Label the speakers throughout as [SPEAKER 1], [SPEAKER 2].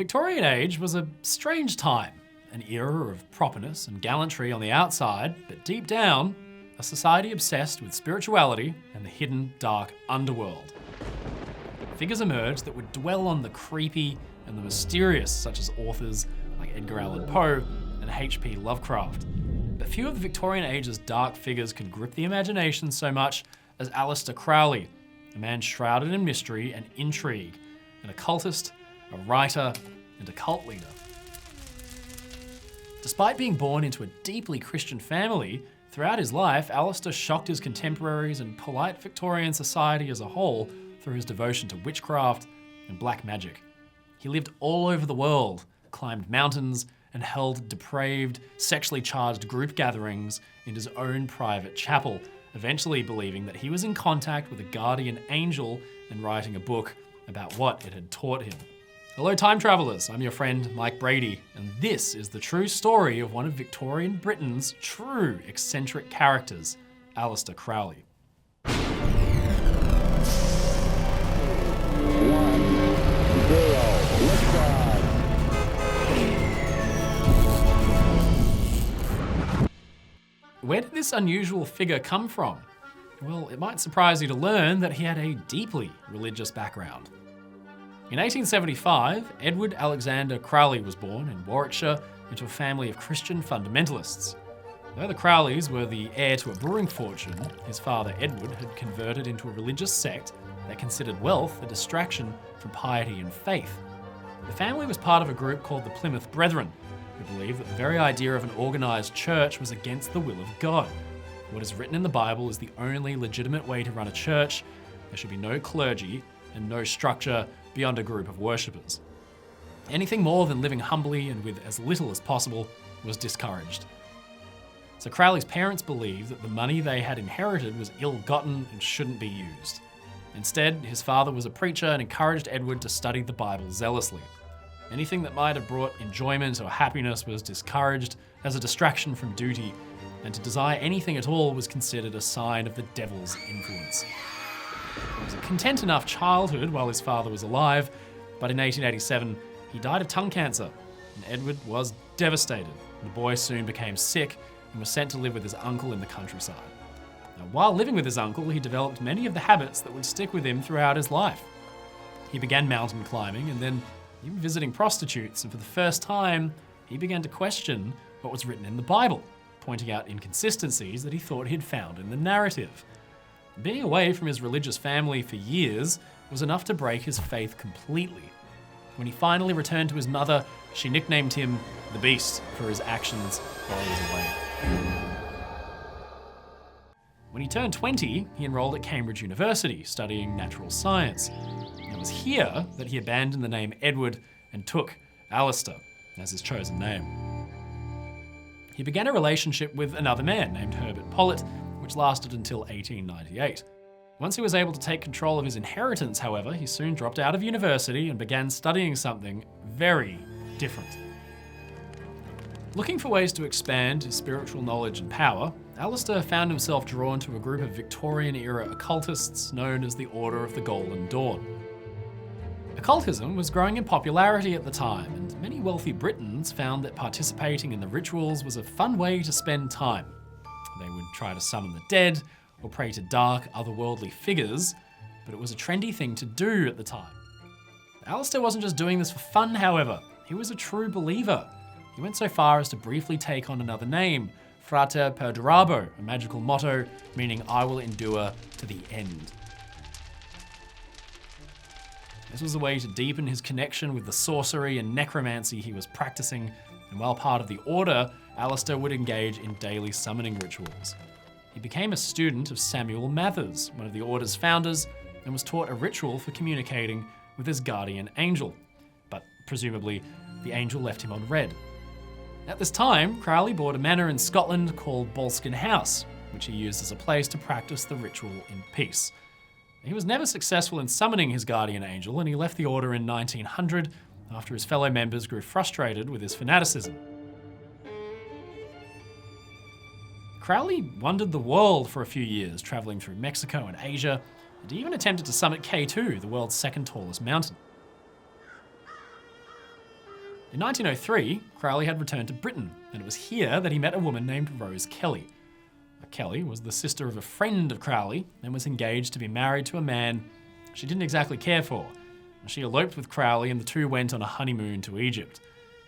[SPEAKER 1] Victorian age was a strange time, an era of properness and gallantry on the outside, but deep down, a society obsessed with spirituality and the hidden, dark underworld. Figures emerged that would dwell on the creepy and the mysterious, such as authors like Edgar Allan Poe and H.P. Lovecraft. But few of the Victorian age's dark figures could grip the imagination so much as Aleister Crowley, a man shrouded in mystery and intrigue, an occultist, a writer, and a cult leader. Despite being born into a deeply Christian family, throughout his life, Aleister shocked his contemporaries and polite Victorian society as a whole through his devotion to witchcraft and black magic. He lived all over the world, climbed mountains, and held depraved, sexually charged group gatherings in his own private chapel, eventually believing that he was in contact with a guardian angel and writing a book about what it had taught him. Hello time travelers, I'm your friend Mike Brady, and this is the true story of one of Victorian Britain's true eccentric characters, Aleister Crowley. Where did this unusual figure come from? Well, it might surprise you to learn that he had a deeply religious background. In 1875, Edward Alexander Crowley was born in Warwickshire into a family of Christian fundamentalists. Though the Crowleys were the heir to a brewing fortune, his father Edward had converted into a religious sect that considered wealth a distraction from piety and faith. The family was part of a group called the Plymouth Brethren, who believed that the very idea of an organised church was against the will of God. What is written in the Bible is the only legitimate way to run a church. There should be no clergy and no structure beyond a group of worshippers. Anything more than living humbly and with as little as possible was discouraged. So Crowley's parents believed that the money they had inherited was ill-gotten and shouldn't be used. Instead, his father was a preacher and encouraged Edward to study the Bible zealously. Anything that might have brought enjoyment or happiness was discouraged as a distraction from duty, and to desire anything at all was considered a sign of the devil's influence. It was a content enough childhood while his father was alive, but in 1887 he died of tongue cancer, and Edward was devastated. The boy soon became sick and was sent to live with his uncle in the countryside. Now, while living with his uncle, he developed many of the habits that would stick with him throughout his life. He began mountain climbing and then even visiting prostitutes, and for the first time, he began to question what was written in the Bible, pointing out inconsistencies that he thought he'd found in the narrative. Being away from his religious family for years was enough to break his faith completely. When he finally returned to his mother, she nicknamed him the Beast for his actions while he was away. When he turned 20, he enrolled at Cambridge University, studying natural science. It was here that he abandoned the name Edward and took Aleister as his chosen name. He began a relationship with another man named Herbert Pollitt, which lasted until 1898. Once he was able to take control of his inheritance, however, he soon dropped out of university and began studying something very different. Looking for ways to expand his spiritual knowledge and power, Aleister found himself drawn to a group of Victorian-era occultists known as the Order of the Golden Dawn. Occultism was growing in popularity at the time, and many wealthy Britons found that participating in the rituals was a fun way to spend time. They would try to summon the dead or pray to dark, otherworldly figures, but it was a trendy thing to do at the time. Aleister wasn't just doing this for fun, however. He was a true believer. He went so far as to briefly take on another name, Frater Perdurabo, a magical motto meaning I will endure to the end. This was a way to deepen his connection with the sorcery and necromancy he was practicing, and while part of the order, Aleister would engage in daily summoning rituals. He became a student of Samuel Mathers, one of the order's founders, and was taught a ritual for communicating with his guardian angel. But presumably, the angel left him on red. At this time, Crowley bought a manor in Scotland called Boleskine House, which he used as a place to practice the ritual in peace. He was never successful in summoning his guardian angel, and he left the order in 1900 after his fellow members grew frustrated with his fanaticism. Crowley wandered the world for a few years, traveling through Mexico and Asia, and he even attempted to summit K2, the world's second tallest mountain. In 1903, Crowley had returned to Britain, and it was here that he met a woman named Rose Kelly. Kelly was the sister of a friend of Crowley and was engaged to be married to a man she didn't exactly care for. She eloped with Crowley and the two went on a honeymoon to Egypt.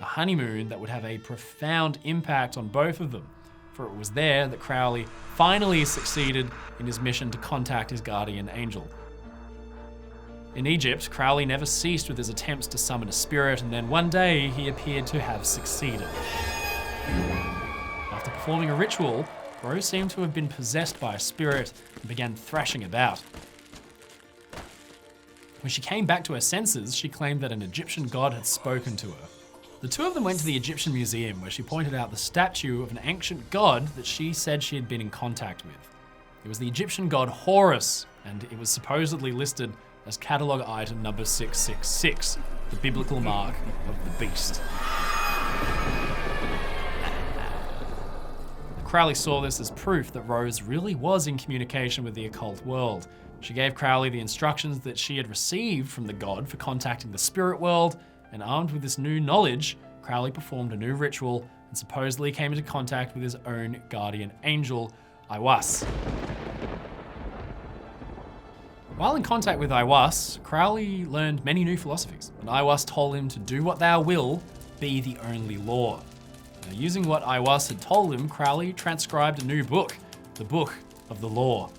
[SPEAKER 1] A honeymoon that would have a profound impact on both of them, for it was there that Crowley finally succeeded in his mission to contact his guardian angel. In Egypt, Crowley never ceased with his attempts to summon a spirit, and then one day he appeared to have succeeded. After performing a ritual, Rose seemed to have been possessed by a spirit and began thrashing about. When she came back to her senses, she claimed that an Egyptian god had spoken to her. The two of them went to the Egyptian Museum, where she pointed out the statue of an ancient god that she said she had been in contact with. It was the Egyptian god Horus, and it was supposedly listed as catalogue item number 666, the biblical mark of the beast. Crowley saw this as proof that Rose really was in communication with the occult world. She gave Crowley the instructions that she had received from the god for contacting the spirit world, and armed with this new knowledge, Crowley performed a new ritual and supposedly came into contact with his own guardian angel, Aiwass. While in contact with Aiwass, Crowley learned many new philosophies, and Aiwass told him to do what thou will, be the only law. Now, using what Aiwass had told him, Crowley transcribed a new book, the Book of the Law.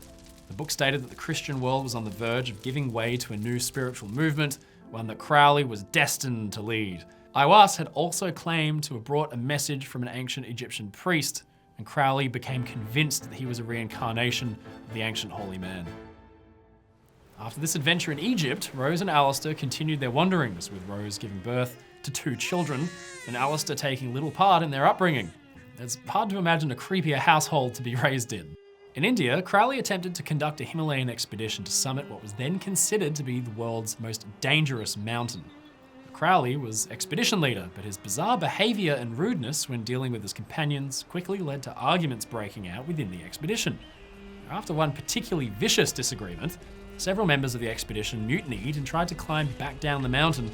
[SPEAKER 1] The book stated that the Christian world was on the verge of giving way to a new spiritual movement, one that Crowley was destined to lead. Aiwass had also claimed to have brought a message from an ancient Egyptian priest, and Crowley became convinced that he was a reincarnation of the ancient holy man. After this adventure in Egypt, Rose and Aleister continued their wanderings, with Rose giving birth to 2 children, and Aleister taking little part in their upbringing. It's hard to imagine a creepier household to be raised in. In India, Crowley attempted to conduct a Himalayan expedition to summit what was then considered to be the world's most dangerous mountain. Crowley was expedition leader, but his bizarre behaviour and rudeness when dealing with his companions quickly led to arguments breaking out within the expedition. After one particularly vicious disagreement, several members of the expedition mutinied and tried to climb back down the mountain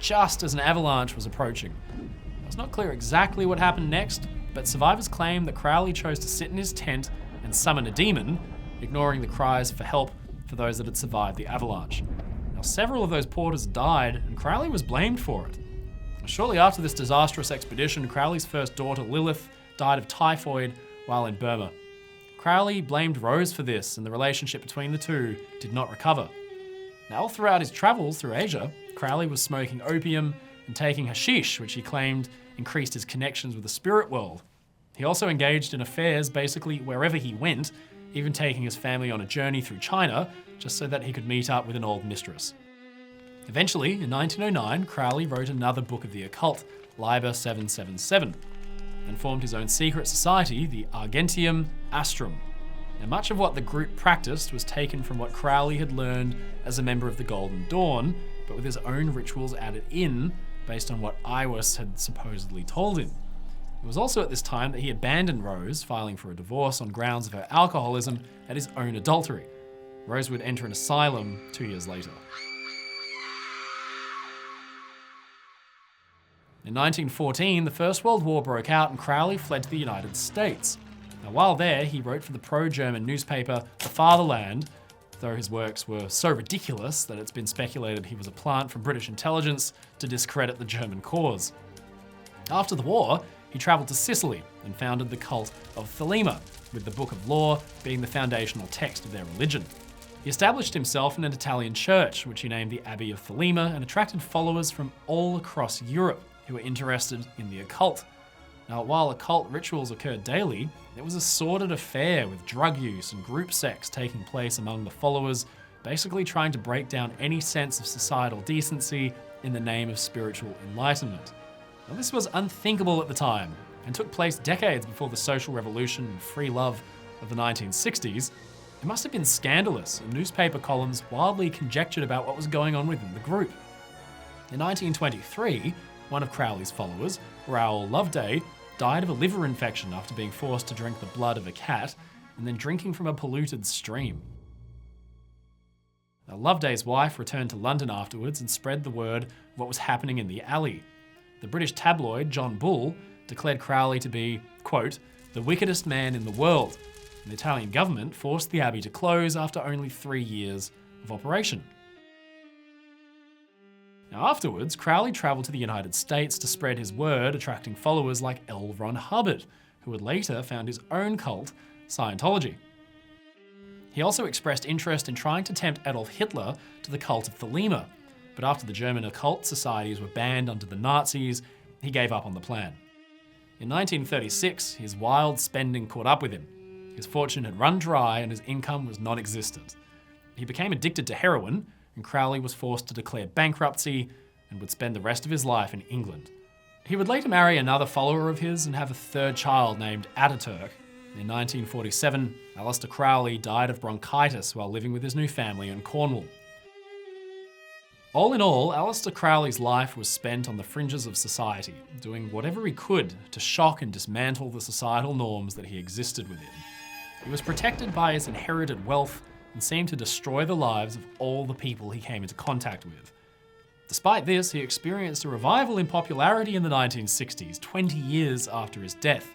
[SPEAKER 1] just as an avalanche was approaching. It's not clear exactly what happened next, but survivors claim that Crowley chose to sit in his tent and summon a demon, ignoring the cries for help for those that had survived the avalanche. Now, several of those porters died, and Crowley was blamed for it. Shortly after this disastrous expedition, Crowley's first daughter, Lilith, died of typhoid while in Burma. Crowley blamed Rose for this, and the relationship between the two did not recover. Now, all throughout his travels through Asia, Crowley was smoking opium and taking hashish, which he claimed increased his connections with the spirit world. He also engaged in affairs basically wherever he went, even taking his family on a journey through China, just so that he could meet up with an old mistress. Eventually, in 1909, Crowley wrote another book of the occult, Liber 777, and formed his own secret society, the Argenteum Astrum. Now, much of what the group practiced was taken from what Crowley had learned as a member of the Golden Dawn, but with his own rituals added in, based on what Aiwass had supposedly told him. It was also at this time that he abandoned Rose, filing for a divorce on grounds of her alcoholism and his own adultery. Rose would enter an asylum 2 years later. In 1914, the First World War broke out and Crowley fled to the United States. Now, while there, he wrote for the pro-German newspaper The Fatherland, though his works were so ridiculous that it's been speculated he was a plant from British intelligence to discredit the German cause. After the war, he travelled to Sicily and founded the cult of Thelema, with the Book of Law being the foundational text of their religion. He established himself in an Italian church, which he named the Abbey of Thelema, and attracted followers from all across Europe who were interested in the occult. Now, while occult rituals occurred daily, it was a sordid affair with drug use and group sex taking place among the followers, basically trying to break down any sense of societal decency in the name of spiritual enlightenment. Now, this was unthinkable at the time and took place decades before the social revolution and free love of the 1960s. It must have been scandalous, and newspaper columns wildly conjectured about what was going on within the group. In 1923, one of Crowley's followers, Raoul Loveday, died of a liver infection after being forced to drink the blood of a cat and then drinking from a polluted stream. Now, Loveday's wife returned to London afterwards and spread the word of what was happening in the alley. The British tabloid John Bull declared Crowley to be, quote, the wickedest man in the world, and the Italian government forced the abbey to close after only 3 years of operation. Now afterwards, Crowley travelled to the United States to spread his word, attracting followers like L. Ron Hubbard, who would later found his own cult, Scientology. He also expressed interest in trying to tempt Adolf Hitler to the cult of Thelema, but after the German occult societies were banned under the Nazis, he gave up on the plan. In 1936, his wild spending caught up with him. His fortune had run dry and his income was non-existent. He became addicted to heroin, and Crowley was forced to declare bankruptcy and would spend the rest of his life in England. He would later marry another follower of his and have a third child named Ataturk. In 1947, Aleister Crowley died of bronchitis while living with his new family in Cornwall. All in all, Aleister Crowley's life was spent on the fringes of society, doing whatever he could to shock and dismantle the societal norms that he existed within. He was protected by his inherited wealth and seemed to destroy the lives of all the people he came into contact with. Despite this, he experienced a revival in popularity in the 1960s, 20 years after his death.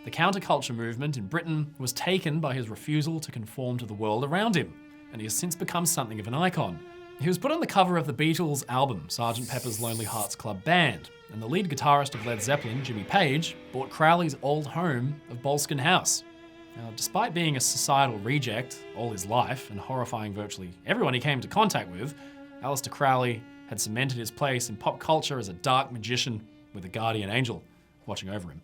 [SPEAKER 1] The counterculture movement in Britain was taken by his refusal to conform to the world around him, and he has since become something of an icon. He was put on the cover of the Beatles' album, Sgt. Pepper's Lonely Hearts Club Band, and the lead guitarist of Led Zeppelin, Jimmy Page, bought Crowley's old home of Boleskine House. Now, despite being a societal reject all his life and horrifying virtually everyone he came into contact with, Aleister Crowley had cemented his place in pop culture as a dark magician with a guardian angel watching over him.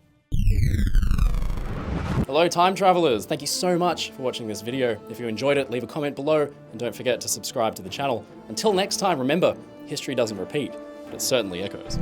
[SPEAKER 1] Hello time travelers, thank you so much for watching this video. If you enjoyed it, leave a comment below and don't forget to subscribe to the channel. Until next time, remember, history doesn't repeat, but it certainly echoes.